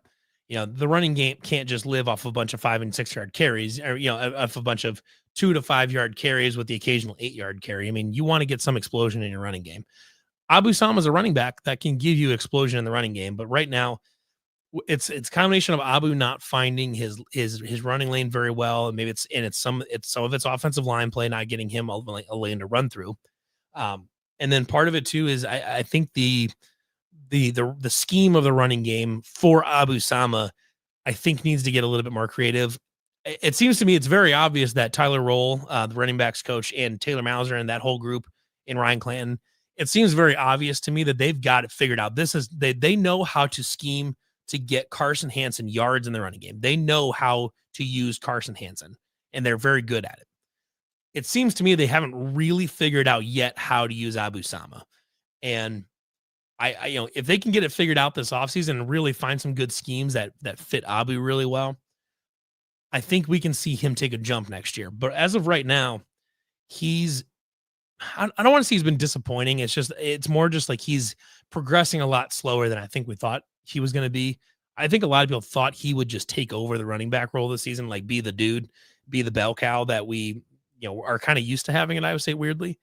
the running game can't just live off a bunch of 5 and 6 yard carries, or off a bunch of 2 to 5 yard carries with the occasional 8 yard carry. I mean, you want to get some explosion in your running game. Abu Sama is a running back that can give you explosion in the running game, but right now it's a combination of Abu not finding his running lane very well, and maybe it's some of its offensive line play not getting him a lane to run through. And then part of it too is I think the scheme of the running game for Abu Sama, I think, needs to get a little bit more creative. It seems to me it's very obvious that Tyler Roll, the running backs coach, and Taylor Mauser and that whole group in Ryan Clanton, it seems very obvious to me that they've got it figured out. They know how to scheme to get Carson Hansen yards in the running game. They know how to use Carson Hansen, and they're very good at it. It seems to me they haven't really figured out yet how to use Abu Sama. And if they can get it figured out this offseason and really find some good schemes that fit Abu really well, I think we can see him take a jump next year. But as of right now, I don't want to say he's been disappointing. It's more just like he's progressing a lot slower than I think we thought he was going to be. I think a lot of people thought he would just take over the running back role this season, like be the dude, be the bell cow that we, are kind of used to having at Iowa State, weirdly.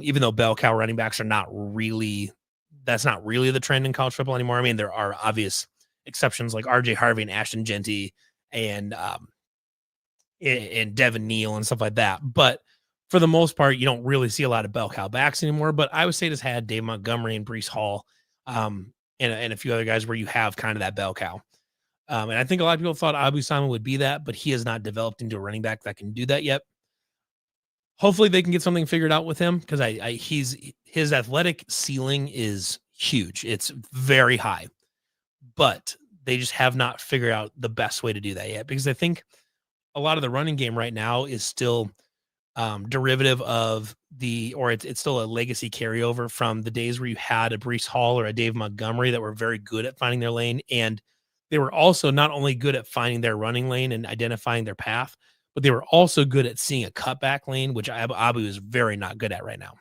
Even though bell cow running backs that's not really the trend in college football anymore. I mean, there are obvious exceptions like RJ Harvey and Ashton Genty and Devin Neal and stuff like that. But for the most part, you don't really see a lot of bell cow backs anymore. But Iowa State has had Dave Montgomery and Breece Hall and a few other guys where you have kind of that bell cow. And I think a lot of people thought Abu Simon would be that, but he has not developed into a running back that can do that yet. Hopefully they can get something figured out with him because his athletic ceiling is huge. It's very high, but they just have not figured out the best way to do that yet, because I think a lot of the running game right now is still derivative of it's still a legacy carryover from the days where you had a Breece Hall or a Dave Montgomery that were very good at finding their lane. And they were also not only good at finding their running lane and identifying their path, but they were also good at seeing a cutback lane, which Abu is very not good at right now.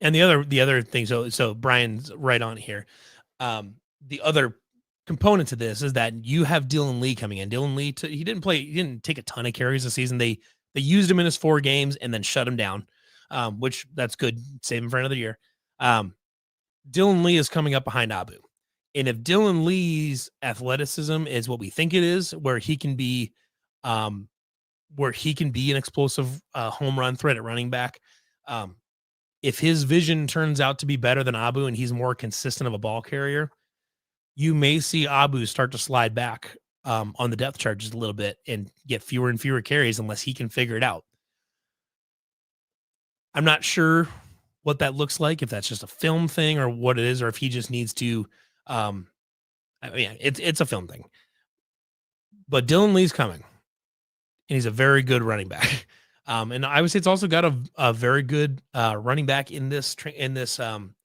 And the other thing, so Brian's right on here. The other component to this is that you have Dylan Lee coming in. Dylan Lee, he didn't take a ton of carries this season. They used him in his 4 games and then shut him down, which that's good. Save him for another year. Dylan Lee is coming up behind Abu. And if Dylan Lee's athleticism is what we think it is, where he can be an explosive home run threat at running back, if his vision turns out to be better than Abu and he's more consistent of a ball carrier, you may see Abu start to slide back on the depth chart just a little bit and get fewer and fewer carries unless he can figure it out. I'm not sure what that looks like, if that's just a film thing or what it is, or if he just needs to. It's a film thing. But Dylan Lee's coming, and he's a very good running back. And I would say it's also got a very good running back in this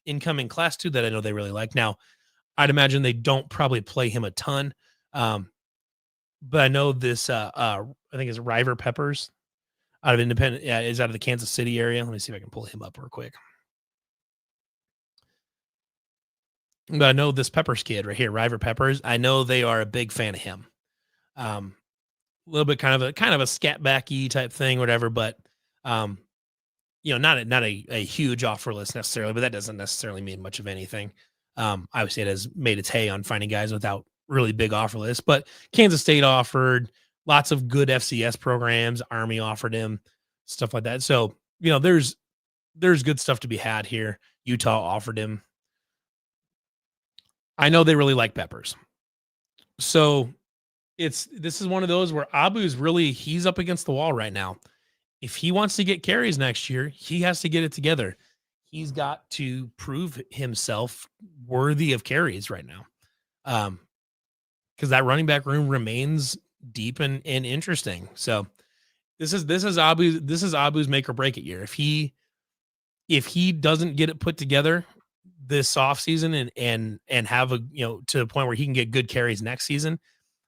incoming class too that I know they really like. Now, I'd imagine they don't probably play him a ton, but I know this. I think it's River Peppers out of Independent. Yeah, is out of the Kansas City area. Let me see if I can pull him up real quick. But I know this Peppers kid right here, River Peppers. I know they are a big fan of him. A little bit kind of a scat backy type thing, whatever. But not a huge offer list necessarily, but that doesn't necessarily mean much of anything. I would say it has made its hay on finding guys without really big offer lists. But Kansas State offered lots of good FCS programs. Army offered him stuff like that. So there's good stuff to be had here. Utah offered him. I know they really like Peppers. So this is one of those where he's up against the wall right now. If he wants to get carries next year, he has to get it together. He's got to prove himself worthy of carries right now. Because that running back room remains deep and interesting. So this is Abu's make or break it year. If he doesn't get it put together this offseason and have to the point where he can get good carries next season,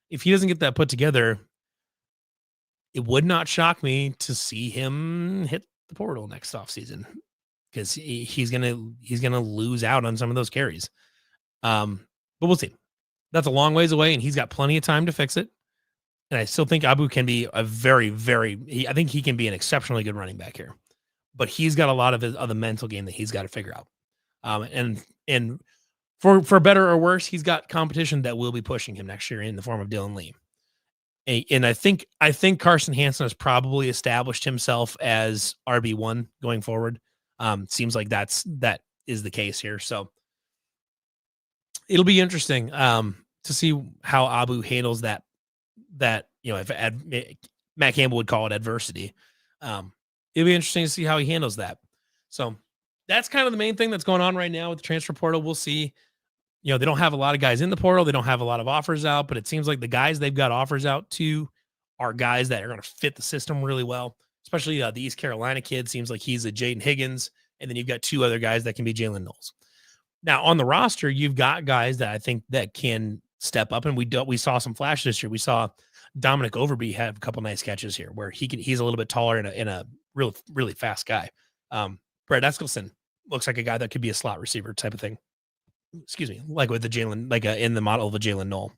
if he doesn't get that put together, it would not shock me to see him hit the portal next offseason, because he's gonna lose out on some of those carries. But we'll see. That's a long ways away, and he's got plenty of time to fix it. And I still think Abu can be I think he can be an exceptionally good running back here. But he's got a lot of the mental game that he's got to figure out. And for better or worse, he's got competition that will be pushing him next year in the form of Dylan Lee. And I think Carson Hansen has probably established himself as RB1 going forward. Seems like that is the case here. So it'll be interesting to see how Abu handles that if Matt Campbell would call it adversity. It'll be interesting to see how he handles that. So that's kind of the main thing that's going on right now with the transfer portal. We'll see. they don't have a lot of guys in the portal. They don't have a lot of offers out, but it seems like the guys they've got offers out to are guys that are going to fit the system really well, especially the East Carolina kid. Seems like he's a Jaden Higgins. And then you've got two other guys that can be Jalen Knowles. Now on the roster, you've got guys that I think that can step up, and we saw some flash this year. We saw Dominic Overby have a couple nice catches here where he's a little bit taller and a really fast guy. Brett Eskelson looks like a guy that could be a slot receiver type of thing. Excuse me, like with the Jalen, in the model of a Jalen Knoll.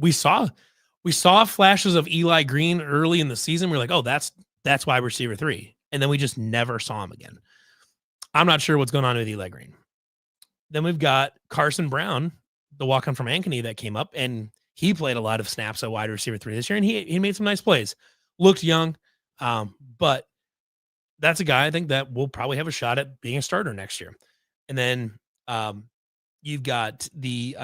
We saw flashes of Eli Green early in the season. We're like, oh, that's wide receiver 3. And then we just never saw him again. I'm not sure what's going on with Eli Green. Then we've got Carson Brown, the walk-on from Ankeny that came up, and he played a lot of snaps at wide receiver 3 this year, and he made some nice plays. Looked young, but that's a guy I think that will probably have a shot at being a starter next year. And then you've got the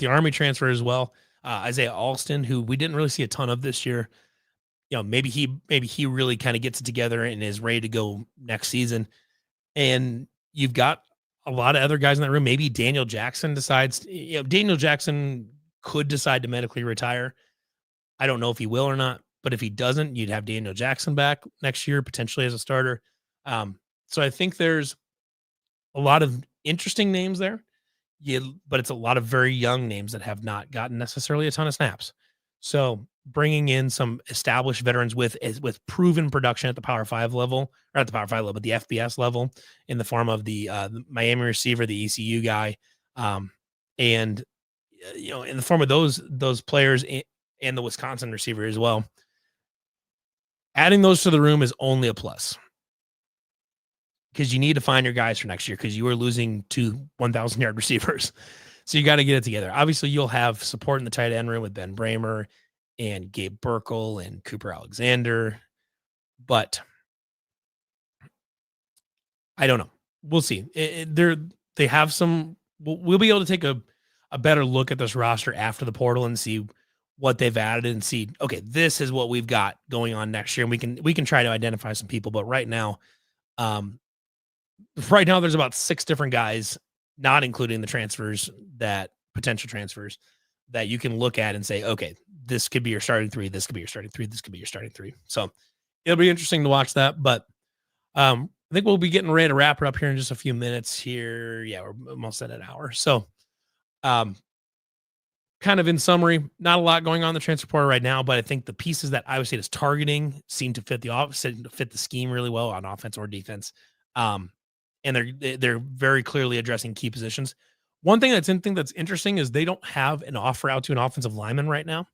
Army transfer as well, Isaiah Alston, who we didn't really see a ton of this year. Maybe he really kind of gets it together and is ready to go next season. And you've got a lot of other guys in that room. Maybe Daniel Jackson decides, Daniel Jackson could decide to medically retire. I don't know if he will or not, but if he doesn't, you'd have Daniel Jackson back next year, potentially as a starter. So I think there's a lot of interesting names there, but it's a lot of very young names that have not gotten necessarily a ton of snaps. So bringing in some established veterans with proven production at the Power 5 level, or at the Power 5 level, but the FBS level, in the form of the Miami receiver, the ECU guy, and in the form of those players and the Wisconsin receiver as well. Adding those to the room is only a plus, because you need to find your guys for next year, because you are losing 2 1,000-yard receivers. So you got to get it together. Obviously, you'll have support in the tight end room with Ben Bramer and Gabe Burkle and Cooper Alexander, but I don't know. We'll see. They have some. We'll be able to take a better look at this roster after the portal and see what they've added and see, okay, this is what we've got going on next year, and we can try to identify some people. But right now, there's about 6 different guys, not including the potential transfers, that you can look at and say, okay, this could be your starting 3. This could be your starting 3. This could be your starting 3. So it'll be interesting to watch that. But I think we'll be getting ready to wrap it up here in just a few minutes here. Yeah, we're almost at an hour. So kind of in summary, not a lot going on in the transfer portal right now, but I think the pieces that Iowa State is targeting seem to fit the scheme really well on offense or defense. And they're very clearly addressing key positions. One thing that's interesting is they don't have an offer out to an offensive lineman right now.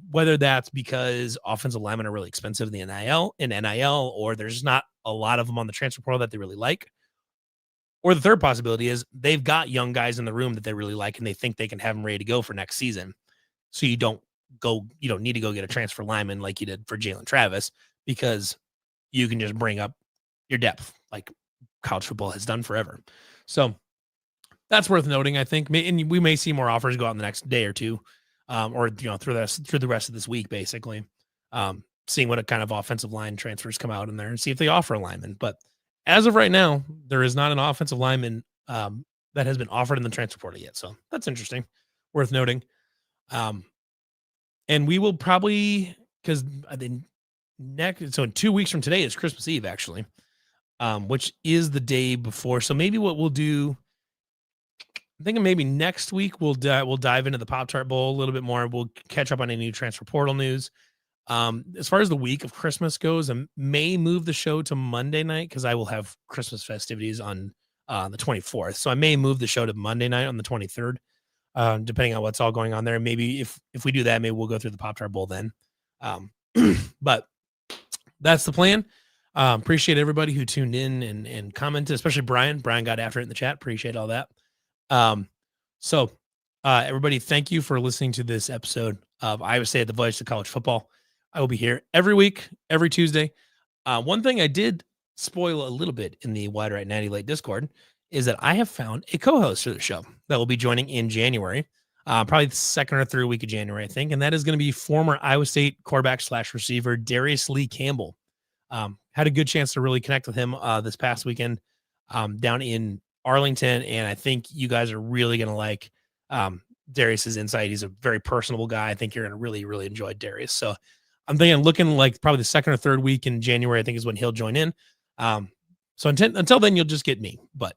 Whether that's because offensive linemen are really expensive in the NIL, or there's not a lot of them on the transfer portal that they really like. Or the third possibility is they've got young guys in the room that they really like, and they think they can have them ready to go for next season. So you don't need to go get a transfer lineman like you did for Jalen Travis, because you can just bring up your depth like college football has done forever. So that's worth noting, I think. And we may see more offers go out in the next day or two, or through the rest of this week, basically, seeing what kind of offensive line transfers come out in there and see if they offer a lineman. But as of right now, there is not an offensive lineman that has been offered in the transfer portal yet. So that's interesting, worth noting. And we will probably, because I think so in 2 weeks from today is Christmas Eve, actually, which is the day before. So maybe what we'll do, I'm thinking maybe next week we'll dive into the Pop Tart Bowl a little bit more. We'll catch up on any new transfer portal news. As far as the week of Christmas goes, I may move the show to Monday night because I will have Christmas festivities on the 24th. So I may move the show to Monday night on the 23rd, depending on what's all going on there. Maybe if we do that, maybe we'll go through the Pop Tart Bowl then. But that's the plan. Appreciate everybody who tuned in and commented, especially Brian. Brian got after it in the chat. Appreciate all that. So everybody, thank you for listening to this episode of Iowa State, the voice of college football. I will be here every week, every Tuesday. One thing I did spoil a little bit in the Wide Right 90 Late Discord is that I have found a co-host for the show that will be joining in January, probably the second or third week of January, I think. And that is going to be former Iowa State quarterback / receiver Darius Lee Campbell. Had a good chance to really connect with him this past weekend. down in Arlington, and I think you guys are really gonna like Darius's insight. He's a very personable guy. I think you're gonna really, really enjoy Darius. So I'm thinking, looking like probably the second or third week in January, I think is when he'll join in. So until then, you'll just get me, but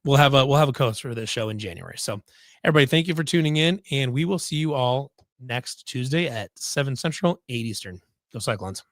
we'll have a co-host for this show in January. So everybody, thank you for tuning in, and we will see you all next Tuesday at 7 Central, 8 Eastern. Go Cyclones.